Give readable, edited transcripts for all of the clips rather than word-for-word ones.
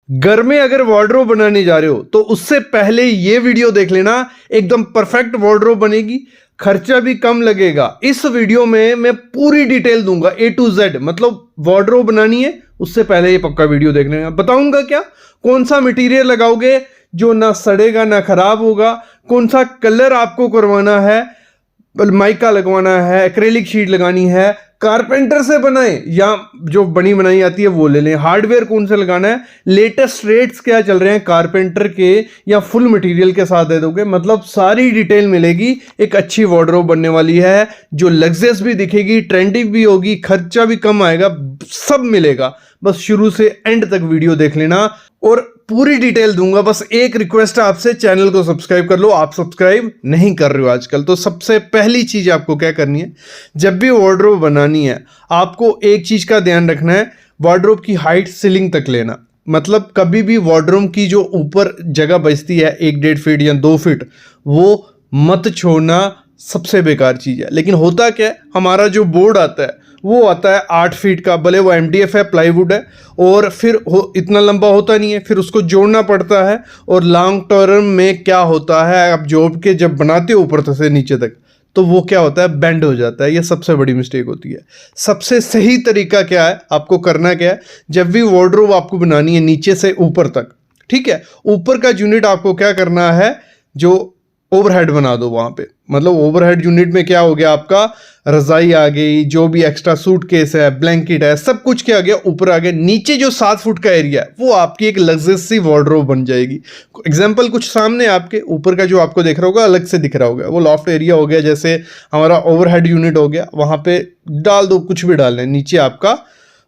घर में अगर वार्डरोब बनाने जा रहे हो तो उससे पहले ये वीडियो देख लेना, एकदम परफेक्ट वार्डरोब बनेगी, खर्चा भी कम लगेगा। इस वीडियो में मैं पूरी डिटेल दूंगा A to Z, मतलब वार्डरोब बनानी है उससे पहले ये पक्का वीडियो देख लेना। बताऊंगा क्या, कौन सा मटेरियल लगाओगे जो ना सड़ेगा ना खराब होगा, कौन सा कलर आपको करवाना है, माइका लगवाना है, एक्रेलिक शीट लगानी है, कारपेंटर से बनाएं या जो बनी बनाई आती है वो ले लें, हार्डवेयर कौन से लगाना है, लेटेस्ट रेट्स क्या चल रहे हैं कारपेंटर के, या फुल मटेरियल के साथ दे दोगे, मतलब सारी डिटेल मिलेगी। एक अच्छी वार्डरोब बनने वाली है जो लग्जरियस भी दिखेगी, ट्रेंडी भी होगी, खर्चा भी कम आएगा, सब मिलेगा। बस शुरू से एंड तक वीडियो देख लेना और पूरी डिटेल दूंगा। बस एक रिक्वेस्ट है आपसे, चैनल को सब्सक्राइब कर लो। आप सब्सक्राइब नहीं कर रहे हो आजकल, तो सबसे पहली चीज आपको क्या करनी है, जब भी वार्डरोब बनानी है आपको एक चीज का ध्यान रखना है, वार्डरोब की हाइट सीलिंग तक लेना। मतलब कभी भी वार्डरोब की जो ऊपर जगह बचती है 1-1.5 फीट या 2 फीट, वो मत छोड़ना, सबसे बेकार चीज है। लेकिन होता क्या है, हमारा जो बोर्ड आता है वो आता है 8 फीट का, भले वो MDF है, प्लाईवुड है, और फिर इतना लंबा होता नहीं है, फिर उसको जोड़ना पड़ता है। और लॉन्ग टर्म में क्या होता है, आप जोड़ के जब बनाते हो ऊपर से नीचे तक, तो वो क्या होता है, बेंड हो जाता है। ये सबसे बड़ी मिस्टेक होती है। सबसे सही तरीका क्या है, आपको करना क्या है, जब भी वार्डरोब आपको बनानी है नीचे से ऊपर तक, ठीक है, ऊपर का यूनिट आपको क्या करना है, जो ओवरहेड बना दो वहां पे। मतलब ओवरहेड यूनिट में क्या हो गया, आपका रजाई आ गई, जो भी एक्स्ट्रा सूटकेस है, ब्लैंकेट है, सब कुछ क्या आ गया, ऊपर आ गया। नीचे जो 7 फुट का एरिया है वो आपकी एक लग्जरियस सी वार्डरोब बन जाएगी। एग्जांपल कुछ सामने आपके ऊपर का जो आपको दिख रहा होगा, अलग से दिख रहा होगा, वो लॉफ्ट एरिया हो गया, जैसे हमारा ओवरहेड यूनिट हो गया, वहां पे डाल दो, कुछ भी डालना है, नीचे आपका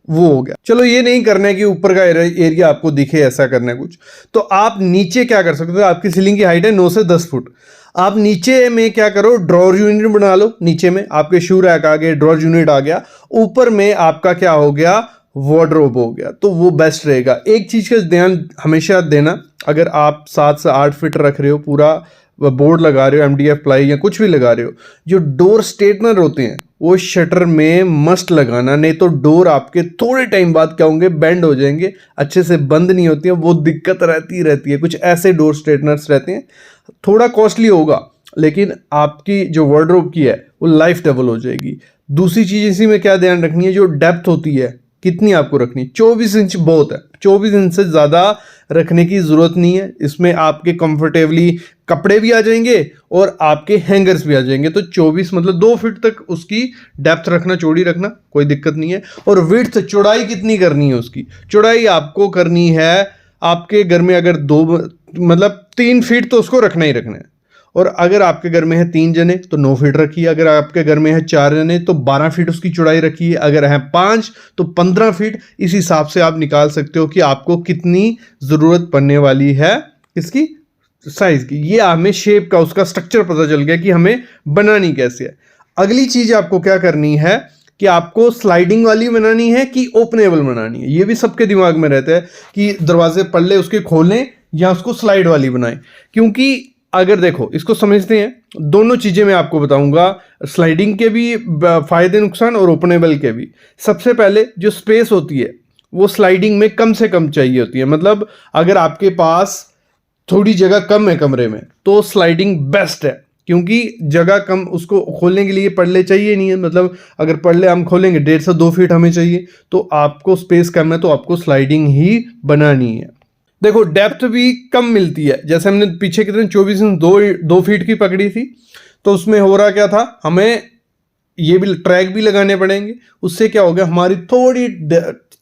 वो हो गया। चलो ये नहीं करना है कि ऊपर का एरिया आपको दिखे, ऐसा करना है कुछ, तो आप नीचे क्या कर सकते हो, आपकी सीलिंग की हाइट है 9 से 10 फुट, आप नीचे में क्या करो, ड्रॉर यूनिट बना लो। नीचे में आपके शू रैक आ गए, ड्रॉर यूनिट आ गया, ऊपर में आपका क्या हो गया, वार्डरोब हो गया, तो वो बेस्ट रहेगा। एक चीज का ध्यान हमेशा देना, अगर आप 7 से 8 फीट रख रहे हो, पूरा बोर्ड लगा रहे हो, MDF प्लाई या कुछ भी लगा रहे हो, जो डोर स्ट्रेटनर होते हैं वो शटर में मस्ट लगाना, नहीं तो डोर आपके थोड़े टाइम बाद क्या होंगे, बेंड हो जाएंगे, अच्छे से बंद नहीं होती है, वो दिक्कत रहती है। कुछ ऐसे डोर स्ट्रेटनर्स रहते हैं, थोड़ा कॉस्टली होगा, लेकिन आपकी जो वार्डरोब की है वो लाइफ डबल हो जाएगी। दूसरी चीज इसी में क्या ध्यान रखनी है, जो डेप्थ होती है कितनी आपको रखनी है, 24 इंच बहुत है, 24 इंच से ज़्यादा रखने की ज़रूरत नहीं है। इसमें आपके कंफर्टेबली कपड़े भी आ जाएंगे और आपके हैंगर्स भी आ जाएंगे। तो 24 मतलब 2 फीट तक उसकी डेप्थ रखना, चौड़ी रखना, कोई दिक्कत नहीं है। और विड्थ, चौड़ाई कितनी करनी है, उसकी चौड़ाई आपको करनी है, आपके घर में अगर 2 मतलब 3 फीट तो उसको रखना ही रखना है। और अगर आपके घर में है 3 जने तो 9 फीट रखिए, अगर आपके घर में है 4 जने तो 12 फीट उसकी चौड़ाई रखिए, अगर है 5 तो 15 फीट। इस हिसाब से आप निकाल सकते हो कि आपको कितनी ज़रूरत पड़ने वाली है, इसकी साइज की। ये हमें शेप का, उसका स्ट्रक्चर पता चल गया कि हमें बनानी कैसे है। अगली चीज़ आपको क्या करनी है कि आपको स्लाइडिंग वाली बनानी है कि ओपनेबल बनानी है। ये भी सबके दिमाग में रहता है कि दरवाजे पल्ले उसके खोलें या उसको स्लाइड वाली बनाएं, क्योंकि अगर देखो इसको समझते हैं, दोनों चीजें मैं आपको बताऊंगा, स्लाइडिंग के भी फायदे नुकसान और ओपनेबल के भी। सबसे पहले जो स्पेस होती है वो स्लाइडिंग में कम से कम चाहिए होती है। मतलब अगर आपके पास थोड़ी जगह कम है कमरे में तो स्लाइडिंग बेस्ट है, क्योंकि जगह कम, उसको खोलने के लिए पल्ले चाहिए नहीं है। मतलब अगर पल्ले हम खोलेंगे 1.5 से 2 फीट हमें चाहिए, तो आपको स्पेस कम है तो आपको स्लाइडिंग ही बनानी है। देखो डेप्थ भी कम मिलती है, जैसे हमने पीछे कितने 24 इंच 2 फीट की पकड़ी थी, तो उसमें हो रहा क्या था, हमें ये भी ट्रैक भी लगाने पड़ेंगे। उससे क्या होगा, हमारी थोड़ी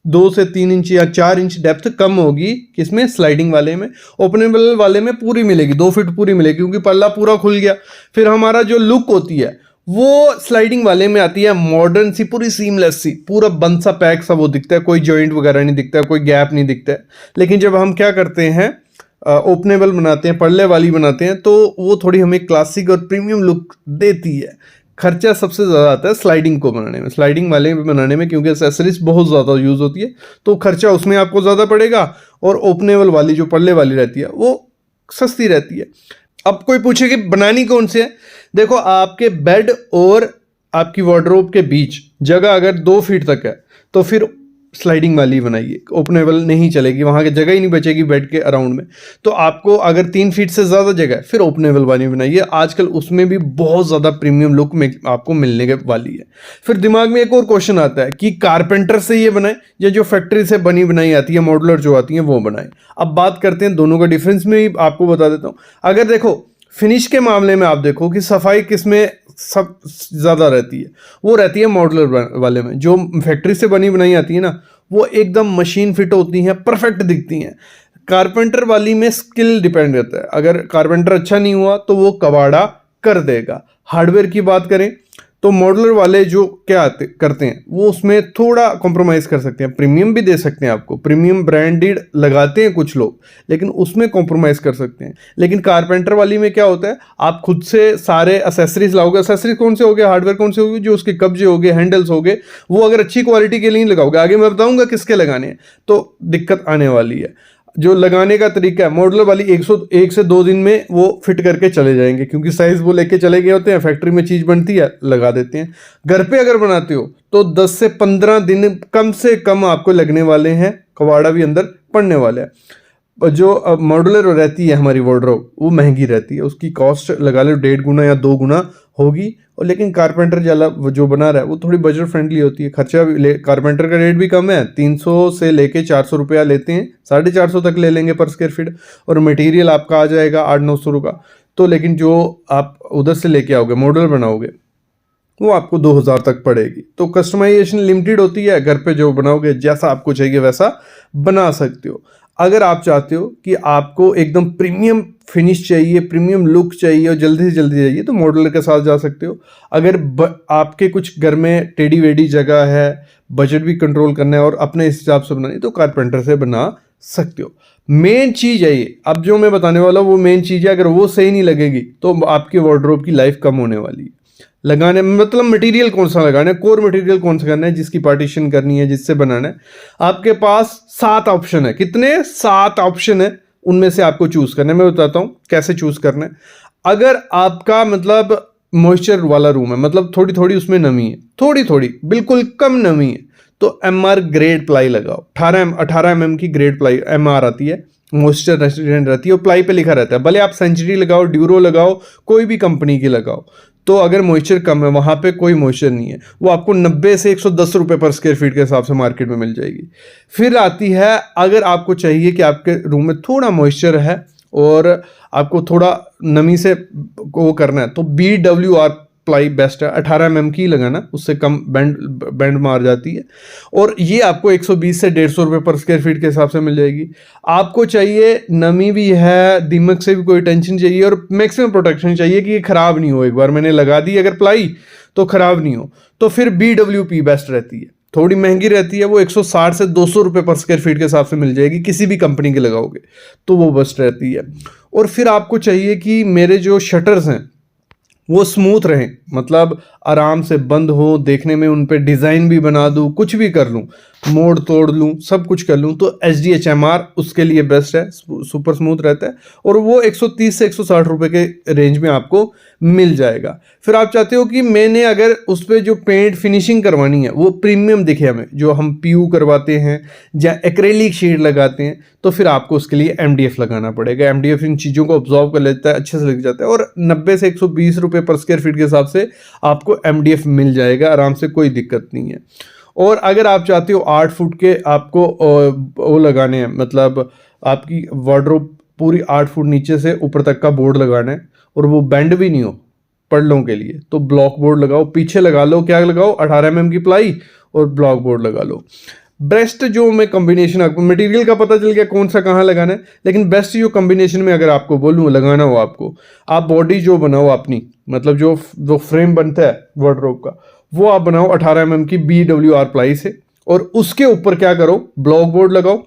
2 से 3 इंच या 4 इंच डेप्थ कम होगी, किसमें, स्लाइडिंग वाले में। ओपनेबल वाले में पूरी मिलेगी, 2 फीट पूरी मिलेगी, क्योंकि पल्ला पूरा खुल गया। फिर हमारा जो लुक होती है वो स्लाइडिंग वाले में आती है मॉडर्न सी, पूरी सीमलेस सी, पूरा बंद सा पैक सा वो दिखता है, कोई जॉइंट वगैरह नहीं दिखता है, कोई गैप नहीं दिखता है। लेकिन जब हम क्या करते हैं, ओपनेबल बनाते हैं, पल्ले वाली बनाते हैं, तो वो थोड़ी हमें क्लासिक और प्रीमियम लुक देती है। खर्चा सबसे ज़्यादा आता है स्लाइडिंग को बनाने में, स्लाइडिंग वाले बनाने में, क्योंकि एसेसरीज बहुत ज़्यादा यूज़ होती है, तो खर्चा उसमें आपको ज़्यादा पड़ेगा। और ओपनेबल वाली जो पल्ले वाली रहती है वो सस्ती रहती है। अब कोई पूछे कि बनानी कौन सी है, देखो आपके बेड और आपकी वार्डरोब के बीच जगह अगर 2 फीट तक है तो फिर स्लाइडिंग वाली बनाइए, ओपनेबल नहीं चलेगी, वहाँ की जगह ही नहीं बचेगी बेड के अराउंड में। तो आपको अगर 3 फीट से ज़्यादा जगह है फिर ओपनेबल वाली बनाइए, आजकल उसमें भी बहुत ज़्यादा प्रीमियम लुक में आपको मिलने वाली है। फिर दिमाग में एक और क्वेश्चन आता है कि कारपेंटर से ये बनाए या जो फैक्ट्री से बनी बनाई आती है मॉडुलर जो आती है वो बनाए। अब बात करते हैं दोनों का डिफरेंस में ही आपको बता देता हूँ। अगर देखो फिनिश के मामले में आप देखो कि सफाई किसमें सब ज़्यादा रहती है, वो रहती है मॉडुलर वाले में। जो फैक्ट्री से बनी बनाई आती है ना वो एकदम मशीन फिट होती हैं, परफेक्ट दिखती हैं। कारपेंटर वाली में स्किल डिपेंड रहता है, अगर कारपेंटर अच्छा नहीं हुआ तो वो कबाड़ा कर देगा। हार्डवेयर की बात करें तो मॉडुलर वाले जो क्या करते हैं वो उसमें थोड़ा कॉम्प्रोमाइज़ कर सकते हैं, प्रीमियम भी दे सकते हैं आपको, प्रीमियम ब्रांडेड लगाते हैं कुछ लोग, लेकिन उसमें कॉम्प्रोमाइज़ कर सकते हैं। लेकिन कारपेंटर वाली में क्या होता है, आप खुद से सारे एसेसरीज लाओगे। एसेसरीज कौन से हो गए, हार्डवेयर कौन से हो गए, जो उसके कब्जे हो गए, हैंडल्स हो गए, वो अगर अच्छी क्वालिटी के लिए नहीं लगाओगे, आगे मैं बताऊंगा किसके लगाने हैं, तो दिक्कत आने वाली है। जो लगाने का तरीका है, मॉडुलर वाली 1 से 2 दिन में वो फिट करके चले जाएंगे, क्योंकि साइज वो लेके चले गए होते हैं, फैक्ट्री में चीज़ बनती है लगा देते हैं। घर पे अगर बनाते हो तो 10 से 15 दिन कम से कम आपको लगने वाले हैं, कबाड़ा भी अंदर पड़ने वाला है। जो मॉडुलर रहती है हमारी वार्डरोब वो महंगी रहती है, उसकी कॉस्ट लगा लो 1.5 गुना या 2 गुना होगी। और लेकिन कारपेंटर जो बना रहा है वो थोड़ी बजट फ्रेंडली होती है, खर्चा भी कारपेंटर का रेट भी कम है, 300 से लेके 400 रुपया लेते हैं, 450 तक ले लेंगे पर स्क्वायर फीट, और मटेरियल आपका आ जाएगा 800-900 का। तो लेकिन जो आप उधर से लेके आओगे मॉडुलर बनाओगे वो आपको 2000 तक पड़ेगी। तो कस्टमाइजेशन लिमिटेड होती है, घर पे जो बनाओगे जैसा आपको चाहिए वैसा बना सकते हो। अगर आप चाहते हो कि आपको एकदम प्रीमियम फिनिश चाहिए, प्रीमियम लुक चाहिए और जल्दी से जल्दी चाहिए तो मॉडुलर के साथ जा सकते हो। अगर आपके कुछ घर में टेढ़ी वेढ़ी जगह है, बजट भी कंट्रोल करना है और अपने हिसाब से बनानी तो कारपेंटर से बना सकते हो। मेन चीज़ है ये, अब जो मैं बताने वाला हूँ वो मेन चीज़ है, अगर वो सही नहीं लगेगी तो आपकी वार्डरोब की लाइफ कम होने वाली है। लगाने मतलब मटेरियल कौन सा लगाना है, कोर मटेरियल कौन सा करना है, जिसकी पार्टीशन करनी है, जिससे बनाना है। आपके पास 7 ऑप्शन है, कितने 7 ऑप्शन है, उनमें से आपको चूज करना है। मैं बताता हूँ कैसे चूज करना है। अगर आपका मतलब मॉइस्चर वाला रूम है, मतलब थोड़ी थोड़ी उसमें नमी है, थोड़ी थोड़ी बिल्कुल कम नमी है, तो MR ग्रेड प्लाई लगाओ। 18 mm की ग्रेड प्लाई MR आती है, मॉइस्चर रेसिस्टेंट रहती है, और प्लाई पे लिखा रहता है, भले आप सेंचुरी लगाओ, ड्यूरो लगाओ, कोई भी कंपनी की लगाओ। तो अगर मॉइस्चर कम है, वहाँ पे कोई मॉइस्चर नहीं है, वो आपको 90 से 110 रुपये पर स्क्वायर फीट के हिसाब से मार्केट में मिल जाएगी। फिर आती है, अगर आपको चाहिए कि आपके रूम में थोड़ा मॉइस्चर है और आपको थोड़ा नमी से वो करना है, तो BWR प्लाई बेस्ट है। 18 mm की लगाना, उससे कम बैंड मार जाती है, और ये आपको 120 से 150 रुपये पर स्क्वायर फीट के हिसाब से मिल जाएगी। आपको चाहिए नमी भी है, दीमक से भी कोई टेंशन चाहिए, और मैक्सिमम प्रोटेक्शन चाहिए कि ये खराब नहीं हो, एक बार मैंने लगा दी अगर प्लाई तो खराब नहीं हो, तो फिर BWP बेस्ट रहती है। थोड़ी महंगी रहती है, वो 160 से 200 रुपये पर स्क्वायर फीट के हिसाब से मिल जाएगी, किसी भी कंपनी के लगाओगे तो वो बेस्ट रहती है। और फिर आपको चाहिए कि मेरे जो शटर्स हैं वो स्मूथ रहें, मतलब आराम से बंद हो, देखने में उन पे डिज़ाइन भी बना दूँ, कुछ भी कर लूँ, मोड़ तोड़ लूँ, सब कुछ कर लूँ, तो HDHMR उसके लिए बेस्ट है, सुपर स्मूथ रहता है, और वो 130 से 160 रुपये के रेंज में आपको मिल जाएगा। फिर आप चाहते हो कि मैंने अगर उस पर जो पेंट फिनिशिंग करवानी है वो प्रीमियम दिखे हमें, जो हम PU करवाते हैं या एक्रेलिक शेड लगाते हैं, तो फिर आपको उसके लिए MDF लगाना पड़ेगा। MDF इन चीज़ों को ऑब्जॉर्व कर लेता है, अच्छे से लग जाता है, और 90 से 120 रुपये पर स्क्वायर फीट के हिसाब से आपको MDF मिल जाएगा आराम से, कोई दिक्कत नहीं है। और अगर आप चाहते हो 8 फुट के आपको वो लगाने हैं, मतलब आपकी वार्डरोब पूरी 8 फुट नीचे से ऊपर तक का बोर्ड लगाना है, और वो बेंड भी नहीं हो पर्लों के लिए, तो ब्लॉक बोर्ड लगाओ, पीछे लगा लो, क्या लगाओ 18 mm की प्लाई और ब्लॉक बोर्ड लगा लो। बेस्ट जो मैं कॉम्बिनेशन, आपको मटेरियल का पता चल गया कौन सा कहाँ लगाना है, लेकिन बेस्ट जो कॉम्बिनेशन में अगर आपको बोलूँ लगाना हो आपको, आप बॉडी जो बनाओ अपनी, मतलब जो फ्रेम बनता है वार्डरोब का, वो आप बनाओ 18 mm की BWR प्लाई से, और उसके ऊपर क्या करो, ब्लॉक बोर्ड लगाओ,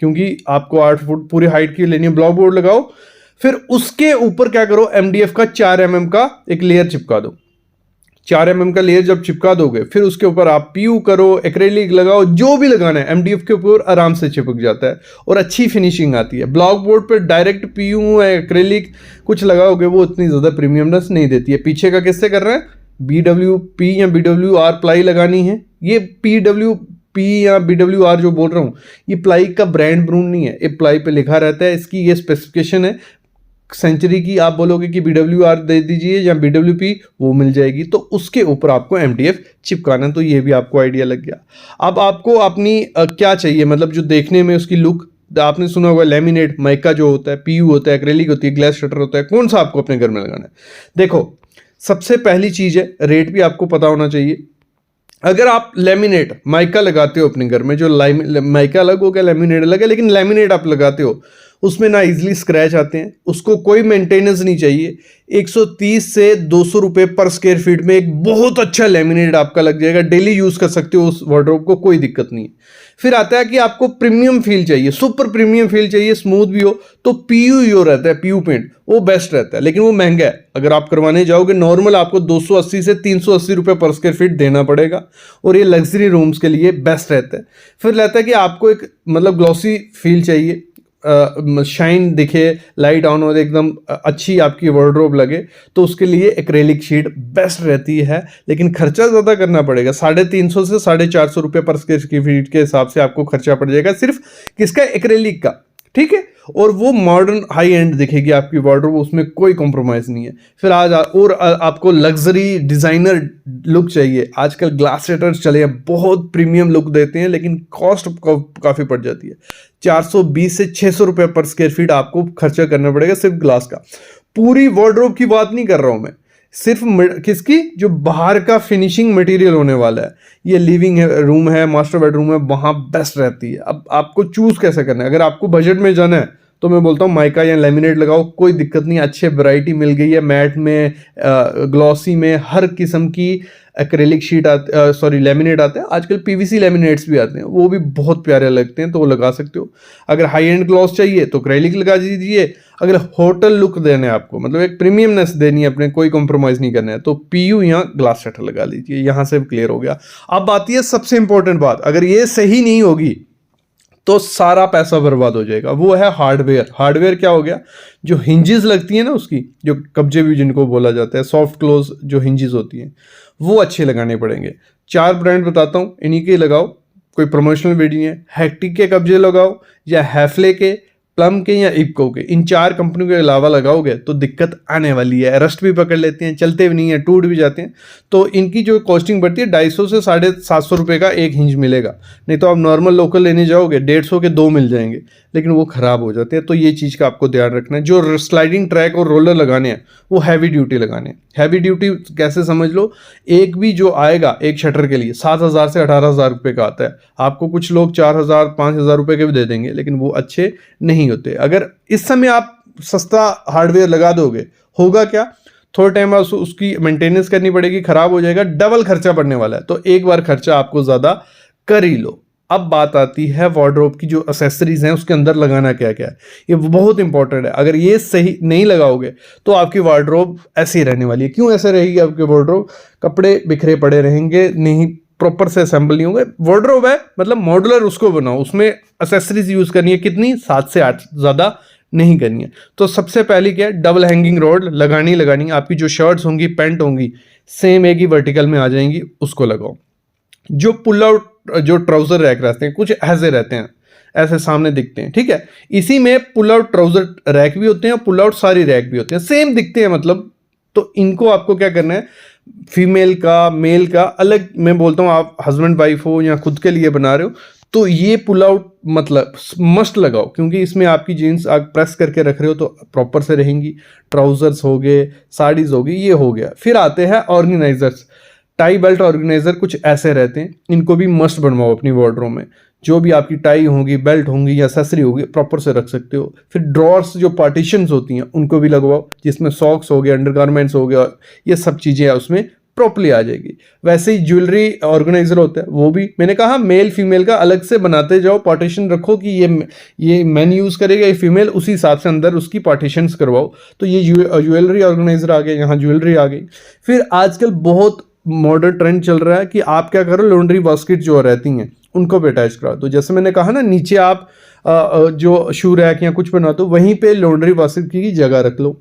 क्योंकि आपको 8 फुट पूरी हाइट की लेनी है, ब्लॉक बोर्ड लगाओ। फिर उसके ऊपर क्या करो, MDF का 4 mm का एक लेयर चिपका दो। 4 mm का लेयर जब चिपका दोगे, फिर उसके ऊपर आप PU करो, एक्रेलिक लगाओ, जो भी लगाना है, MDF के ऊपर आराम से चिपक जाता है और अच्छी फिनिशिंग आती है। ब्लॉक बोर्ड पर डायरेक्ट PU एक्रेलिक कुछ लगाओगे वो उतनी ज़्यादा प्रीमियमनेस नहीं देती है। पीछे का किससे कर रहे हैं, BWP या BWR प्लाई लगानी है, ये PW पी या BWR जो बोल रहा हूँ, ये प्लाई का ब्रांड ब्रूंड नहीं है, ये प्लाई पे लिखा रहता है, इसकी ये स्पेसिफिकेशन है सेंचुरी की। आप बोलोगे कि BWR दे दीजिए या BWP, वो मिल जाएगी, तो उसके ऊपर आपको MDF चिपकाना, तो ये भी आपको आइडिया लग गया। अब आपको अपनी क्या चाहिए, मतलब जो देखने में उसकी लुक, आपने सुना होगा लेमिनेट, माइका जो होता है, PU होता है, एक्रेलिक होती है, ग्लास शटर होता है, कौन सा आपको अपने घर में लगाना है। देखो सबसे पहली चीज़ है, रेट भी आपको पता होना चाहिए। अगर आप लेमिनेट माइका लगाते हो अपने घर में, जो माइका अलग हो गया, लेमिनेट अलग है, लेकिन लेमिनेट आप लगाते हो उसमें ना इजीली स्क्रैच आते हैं, उसको कोई मेंटेनेंस नहीं चाहिए। 130 से 200 रुपये पर स्क्वायर फीट में एक बहुत अच्छा लेमिनेट आपका लग जाएगा, डेली यूज़ कर सकते हो उस वार्डरोब को, कोई दिक्कत नहीं है। फिर आता है कि आपको प्रीमियम फील चाहिए, सुपर प्रीमियम फील चाहिए, स्मूथ भी हो, तो PU जो रहता है, PU पेंट, वो बेस्ट रहता है, लेकिन वो महंगा है। अगर आप करवाने जाओगे नॉर्मल, आपको 280 से 380 रुपये पर स्क्वायर फीट देना पड़ेगा, और ये लग्जरी रूम्स के लिए बेस्ट रहता है। फिर रहता है कि आपको एक मतलब ग्लॉसी फील चाहिए, शाइन दिखे, लाइट ऑन हो, एकदम अच्छी आपकी वार्डरोब लगे, तो उसके लिए एक्रेलिक शीट बेस्ट रहती है, लेकिन खर्चा ज़्यादा करना पड़ेगा। 350 से 450 रुपये पर स्क्वायर फीट के हिसाब से आपको खर्चा पड़ जाएगा सिर्फ किसका, एक्रेलिक का, ठीक है। और वो मॉडर्न हाई एंड दिखेगी आपकी वार्डरोब, उसमें कोई कॉम्प्रोमाइज़ नहीं है। फिर आपको लग्जरी डिज़ाइनर लुक चाहिए, आजकल ग्लास शटर्स चले हैं, बहुत प्रीमियम लुक देते हैं, लेकिन कॉस्ट काफ़ी पड़ जाती है। 420 से 600 रुपये पर स्क्वायर फीट आपको खर्चा करना पड़ेगा सिर्फ ग्लास का। पूरी वार्डरोब की बात नहीं कर रहा हूँ मैं, सिर्फ किसकी, जो बाहर का फिनिशिंग मटेरियल होने वाला है। ये लिविंग रूम है, मास्टर बेडरूम है, वहाँ बेस्ट रहती है। अब आपको चूज़ कैसे करना है, अगर आपको बजट में जाना है तो मैं बोलता हूँ माइका या लेमिनेट लगाओ, कोई दिक्कत नहीं, अच्छे वैरायटी मिल गई है, मैट में, ग्लॉसी में, हर किस्म की एक्रेलिक शीट लेमिनेट आते हैं, आजकल PVC लेमिनेट्स भी आते हैं, वो भी बहुत प्यारे लगते हैं, तो वो लगा सकते हो। अगर हाई एंड ग्लॉस चाहिए तो एक्रेलिक लगा दीजिए। अगर होटल लुक देना है आपको, मतलब एक प्रीमियमनेस देनी है अपने, कोई कॉम्प्रोमाइज़ नहीं करना है, तो PU या ग्लास शटर लगा लीजिए। यहाँ से क्लियर हो गया। अब आती है सबसे इंपॉर्टेंट बात, अगर ये सही नहीं होगी तो सारा पैसा बर्बाद हो जाएगा, वो है हार्डवेयर। हार्डवेयर क्या हो गया, जो हिंजेस लगती है ना उसकी, जो कब्जे भी जिनको बोला जाता है, सॉफ्ट क्लोज जो हिंजेस होती हैं, वो अच्छे लगाने पड़ेंगे। 4 ब्रांड बताता हूँ, इन्हीं के लगाओ, कोई प्रमोशनल वीडियो है। हैक्टिक के कब्जे लगाओ, या हैफले के, प्लम के, या इप्को के। इन 4 कंपनियों के अलावा लगाओगे तो दिक्कत आने वाली है, रस्ट भी पकड़ लेते हैं, चलते भी नहीं है, टूट भी जाते हैं। तो इनकी जो कॉस्टिंग बढ़ती है, 250 से 750 रुपये का एक हिंज मिलेगा। नहीं तो आप नॉर्मल लोकल लेने जाओगे 150 के 2 मिल जाएंगे, लेकिन वो ख़राब हो जाते हैं। तो ये चीज़ का आपको ध्यान रखना है। जो स्लाइडिंग ट्रैक और रोलर लगाने हैं वो हैवी ड्यूटी लगाने हैं। हैवी ड्यूटी कैसे समझ लो, एक भी जो आएगा एक शटर के लिए 7,000 से 18,000 रुपये का आता है। आपको कुछ लोग 4,000 5,000 रुपये के भी दे देंगे, लेकिन वो अच्छे नहीं होते। अगर इस समय आप सस्ता हार्डवेयर लगा दोगे, होगा क्या, थोड़े टाइम बाद उसकी मेंटेनेंस करनी पड़ेगी, ख़राब हो जाएगा, डबल खर्चा पड़ने वाला है। तो एक बार खर्चा आपको ज़्यादा कर ही लो। अब बात आती है वार्डरोब की, जो एक्सेसरीज हैं उसके अंदर लगाना क्या क्या है, ये बहुत इंपॉर्टेंट है। अगर ये सही नहीं लगाओगे तो आपकी वार्डरोब ऐसी ही रहने वाली है। क्यों ऐसे रहेगी आपकी वार्डरोब, कपड़े बिखरे पड़े रहेंगे, नहीं प्रॉपर से असेंबल नहीं होंगे। वार्डरोब है मतलब मॉडुलर, उसको बनाओ, उसमें एक्सेसरीज यूज़ करनी है, कितनी, 7 से 8, ज़्यादा नहीं करनी है। तो सबसे पहली क्या है, डबल हैंगिंग रॉड लगानी है। आपकी जो शर्ट्स होंगी, पैंट होंगी, सेम एक ही वर्टिकल में आ जाएंगी, उसको लगाओ। जो पुल आउट जो ट्राउजर रैक रहते हैं, कुछ ऐसे रहते हैं, ऐसे सामने दिखते हैं, ठीक है। इसी में पुल आउट ट्राउजर रैक भी होते हैं और पुल आउट सारी रैक भी होते हैं, सेम दिखते हैं मतलब। तो इनको आपको क्या करना है, फीमेल का मेल का अलग, मैं बोलता हूँ आप हस्बैंड वाइफ हो या खुद के लिए बना रहे हो तो ये पुल आउट मतलब मस्ट लगाओ, क्योंकि इसमें आपकी जीन्स आप प्रेस करके रख रहे हो तो प्रॉपर से रहेंगी। ट्राउजर्स हो गए, साड़ीज़ हो गई, ये हो गया। फिर आते हैं ऑर्गेनाइजर्स, टाई बेल्ट ऑर्गेनाइजर कुछ ऐसे रहते हैं, इनको भी मस्ट बनवाओ अपनी वार्डरोब में। जो भी आपकी टाई होगी, बेल्ट होंगी या एक्सेसरी होगी, प्रॉपर से रख सकते हो। फिर ड्रॉर्स जो पार्टीशंस होती हैं उनको भी लगवाओ, जिसमें सॉक्स हो गया, अंडरगारमेंट्स हो गया, ये सब चीज़ें उसमें प्रॉपरली आ जाएगी। वैसे ही ज्वेलरी ऑर्गेनाइजर होता है, वो भी मैंने कहा मेल फीमेल का अलग से बनाते जाओ, पार्टीशन रखो कि ये मैन यूज़ करेगा, ये फीमेल, उसी हिसाब से अंदर उसकी पार्टीशंस करवाओ। तो ये ज्वेलरी ऑर्गेनाइजर आ गया, यहाँ ज्वेलरी आ गई। फिर आजकल बहुत मॉडर्न ट्रेंड चल रहा है कि आप क्या करो, लॉन्ड्री बास्केट जो रहती हैं उनको भी अटैच करा दो। जैसे मैंने कहा ना, नीचे आप जो शू रैक या कुछ बना दो, वहीं पे लॉन्ड्री बास्केट की जगह रख लो।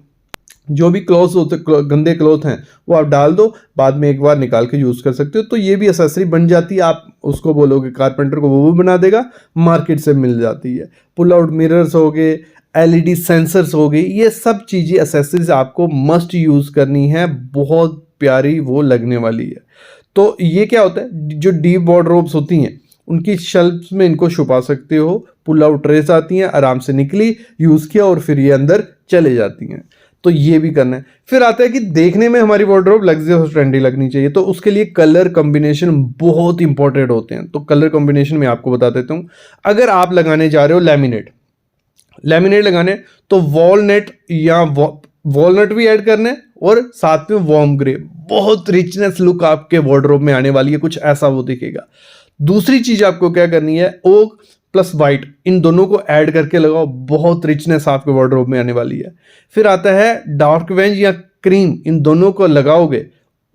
जो भी क्लॉथ होते गंदे क्लॉथ हैं वो आप डाल दो, बाद में एक बार निकाल के यूज़ कर सकते हो। तो ये भी एसेसरी बन जाती है। आप उसको बोलोगे कारपेंटर को, वो भी बना देगा, मार्केट से मिल जाती है। पुल आउट मिरर्स हो गए, एलईडी सेंसर्स हो गई, ये सब चीज़ें एसेसरीज आपको मस्ट यूज़ करनी है, बहुत प्यारी वो लगने वाली है। तो ये क्या होता है, जो डीप वार्डरोब्स होती हैं उनकी शेल्फ्स में इनको छुपा सकते हो। पुल आउट ट्रेस आती हैं, आराम से निकली, यूज़ किया और फिर ये अंदर चले जाती हैं। तो ये भी करना है। फिर आता है कि देखने में हमारी वार्डरोब लग्जरियस और ट्रेंडी लगनी चाहिए, तो उसके लिए कलर कॉम्बिनेशन बहुत इंपॉर्टेंट होते हैं। तो कलर कॉम्बिनेशन में आपको बता देता हूँ। अगर आप लगाने जा रहे हो लैमिनेट लगाने, तो वॉलनट या वॉलनट भी ऐड करना है और साथ में वार्म ग्रे, बहुत रिचनेस लुक आपके वार्डरोब में आने वाली है, कुछ ऐसा वो दिखेगा। दूसरी चीज आपको क्या करनी है, ओक प्लस वाइट, इन दोनों को ऐड करके लगाओ, बहुत रिचनेस आपके वार्डरोब में आने वाली है। फिर आता है डार्क वेंज या क्रीम, इन दोनों को लगाओगे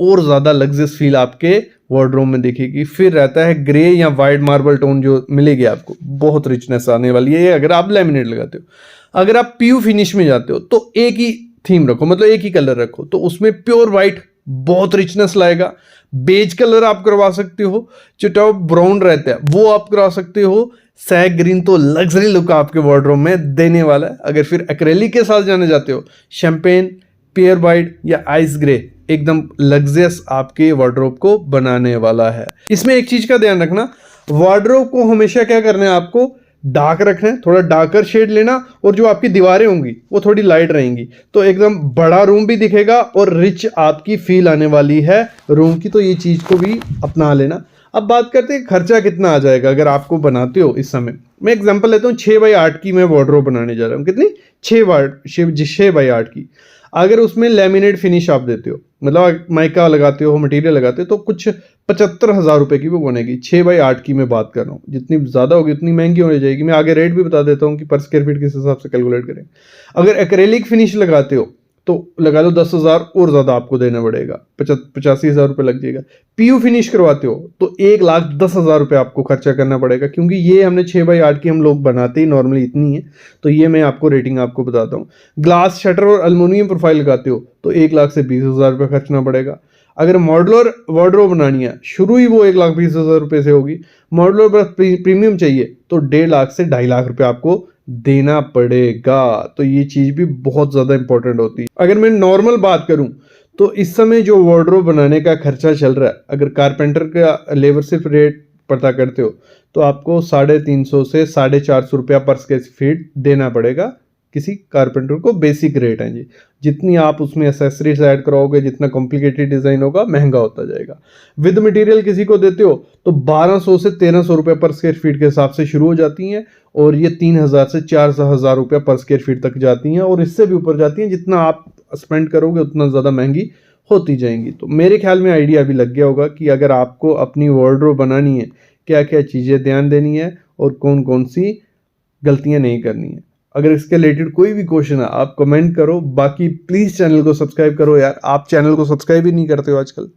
और ज्यादा लग्जरियस फील आपके वार्डरोब में दिखेगी। फिर रहता है ग्रे या वाइट मार्बल टोन, जो मिलेगी आपको, बहुत रिचनेस आने वाली है अगर आप लैमिनेट लगाते हो। अगर आप पीयू फिनिश में जाते हो तो एक ही थीम रखो, मतलब एक ही कलर रखो, तो उसमें प्योर वाइट बहुत रिचनेस लाएगा। बेज कलर आप करवा सकते हो, जो टॉप ब्राउन रहता है वो आप करवा सकते हो। सैग ग्रीन तो लग्जरी लुक आपके वार्डरोब में देने वाला है। अगर फिर एक्रेलिक के साथ जाने जाते हो, शैंपेन, पियर वाइट या आइस ग्रे एकदम लग्जरियस आपके वार्डरोब को बनाने वाला है। इसमें एक चीज का ध्यान रखना, वार्डरोब को हमेशा क्या करना है, आपको डार्क रखना है, थोड़ा डार्कर शेड लेना, और जो आपकी दीवारें होंगी वो थोड़ी लाइट रहेंगी, तो एकदम बड़ा रूम भी दिखेगा और रिच आपकी फील आने वाली है रूम की। तो ये चीज को भी अपना लेना। अब बात करते हैं खर्चा कितना आ जाएगा अगर आपको बनाते हो। इस समय मैं एग्जांपल लेता हूँ, 6x8 की मैं वार्डरोब बनाने जा रहा हूँ। कितनी? 6x8 की। अगर उसमें लेमिनेट फिनिश आप देते हो, मतलब माइका लगाते हो, मटेरियल लगाते हो, तो कुछ 75,000 रुपए की वो बनेगी। 6x8 की मैं बात कर रहा हूँ। जितनी ज़्यादा होगी उतनी महंगी हो जाएगी। मैं आगे रेट भी बता देता हूँ कि पर स्क्वायर फीट किस हिसाब से कैलकुलेट करें। अगर एक्रेलिक फिनिश लगाते हो तो लगा लो 10,000 और ज़्यादा आपको देना पड़ेगा, 85,000 रुपये लग जाएगा। पीयू फिनिश करवाते हो तो 1,10,000 रुपये आपको खर्चा करना पड़ेगा, क्योंकि ये हमने 6x8 की हम लोग बनाते ही नॉर्मली इतनी है। तो ये मैं आपको रेटिंग आपको बताता हूँ। ग्लास शटर और एल्युमिनियम प्रोफाइल लगाते हो तो 1,00,000 से 20,000 रुपये खर्चना पड़ेगा। अगर मॉडुलर वार्डरोब बनानी है, शुरू ही वो 1,20,000 रुपये से होगी। मॉडुलर बस प्रीमियम चाहिए तो 1,50,000 से 2,50,000 रुपये आपको देना पड़ेगा। तो ये चीज़ भी बहुत ज़्यादा इंपॉर्टेंट होती है। अगर मैं नॉर्मल बात करूं तो इस समय जो वार्डरोब बनाने का खर्चा चल रहा है, अगर कारपेंटर का लेबर सिर्फ रेट पता करते हो तो आपको 350 से 450 रुपया पर स्क्वायर फीट देना पड़ेगा किसी कारपेंटर को। बेसिक रेट है जी। जितनी आप उसमें एसेसरीज ऐड कराओगे, जितना कॉम्प्लिकेटेड डिज़ाइन होगा, महंगा होता जाएगा। विद मटेरियल किसी को देते हो तो 1,200 से 1,300 रुपये पर स्क्वायर फीट के हिसाब से शुरू हो जाती हैं, और ये 3,000 से 4,000 रुपया पर स्क्वायर फीट तक जाती हैं, और इससे भी ऊपर जाती हैं। जितना आप स्पेंड करोगे उतना ज़्यादा महंगी होती जाएंगी। तो मेरे ख्याल में आइडिया अभी लग गया होगा कि अगर आपको अपनी वार्डरोब बनानी है, क्या क्या चीज़ें ध्यान देनी है और कौन कौन सी गलतियां नहीं करनी है। अगर इसके रिलेटेड कोई भी क्वेश्चन है आप कमेंट करो। बाकी प्लीज़ चैनल को सब्सक्राइब करो यार, आप चैनल को सब्सक्राइब ही नहीं करते हो आजकल।